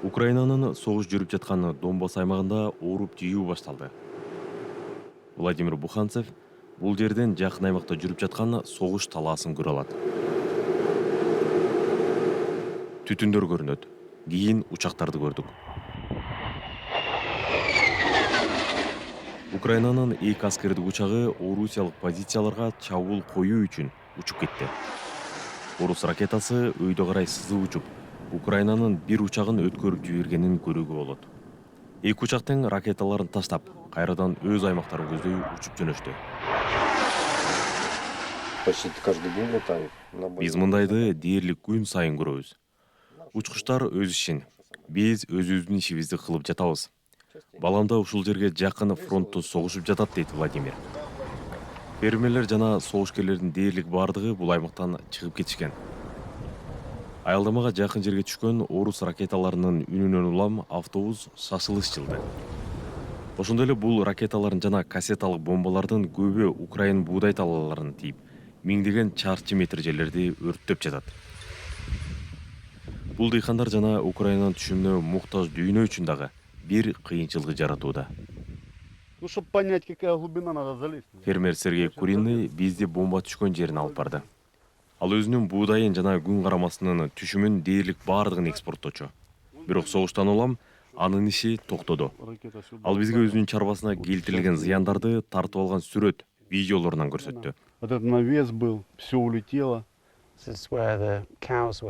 Украинанын согуш жүрүп жаткан Донбасс аймагында ооруп жыюу башталды. Владимир Буханцев бул жерден жакын аймакта жүрүп жаткан согуш талаасын көрө алат. Түтүндөр көрүнөт. Кийин учактарды көрдүк. Украинанын эки аскердик учагы орусиялык позицияларга чабуул коюу үчүн учуп кетти. Орус ракетасы өйдө карай сызып учуп, Украинанын бир учагын өткөрүп жибергенин көрүүгө болот. Эки учак тең ракеталарын таштап, кайрадан өз аймактарын көздөй учуп жөнөштү. Почти каждый день летают. Биз мындайды дээрлик күн сайын көрөбүз. Учкучтар өз ишин, биз өзүбүздүн ишибизди кылып жатабыз. Балам да ушул жерге жакын фронтто согушуп жатат, дейт Владимир. Фермерлер жана согушкерлердин дээрлик бардыгы бул аймактан чыгып кетишкен. Аялдамага жакын жерге түшкөн орус ракеталарынын үнүнөн улам автобус шашылыш жылды. Ошондой эле бул ракеталардын жана кассеталык бомбалардын көбү Украин буудай талааларын тийип, миңдеген чарчы метр жерлерди өрттөп жатат. Бул дыйкандар жана Украинанын түшүмүнө муктаж дүйнө үчүн дагы бир кыйынчылык жаратууда. Ну, чтобы понять, какая глубина, надо залезть. Фермер Сергей Куриный бизди бомба түшкөн жерине алып барды. Ал өзүнүн буудайын жана күн карамасынын түшүмүн дээрлик бардыгын экспортточу. Бирок согуштан улам анын иши токтоду. Ал бизге өзүнүн чарбасына келтирилген зыяндарды тартып алган сүрөт, видеолорунан көрсөттү. Вот этот навес был, все улетело.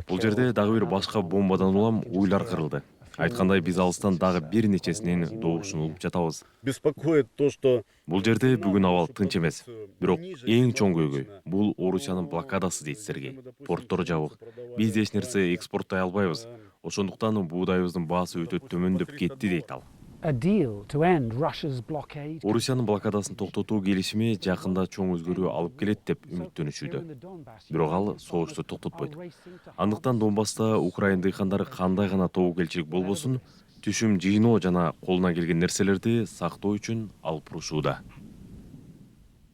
Бул жерде дагы бир башка бомбадан улам уйлар кырылды. Айткандай, биз алыстан дагы бир нечесинин добушун угуп жатабыз. Беспокоит то, что... Бул жерде бүгүн абал тынч эмес. Бирок эң чоң көйгөй бул Орусиянын блокадасы, дейт Сергей. Порттор жабык. Биз эч нерсе экспорттой албайбыз. Ошондуктан буудайыбыздын баасы өтө төмөндөп кетти, дейт ал. Орусиянын блокадасын токтотуу келишими жакында чоң өзгөрүү алып келет деп үмүттөнүшүүдө. Бирок ал согушту токтотпойт. Андыктан Донбасста Украин дыйкандары кандай гана тобокелчилик болбосун, түшүм жыйноо жана колуна келген нерселерди сактоо үчүн алып урушууда.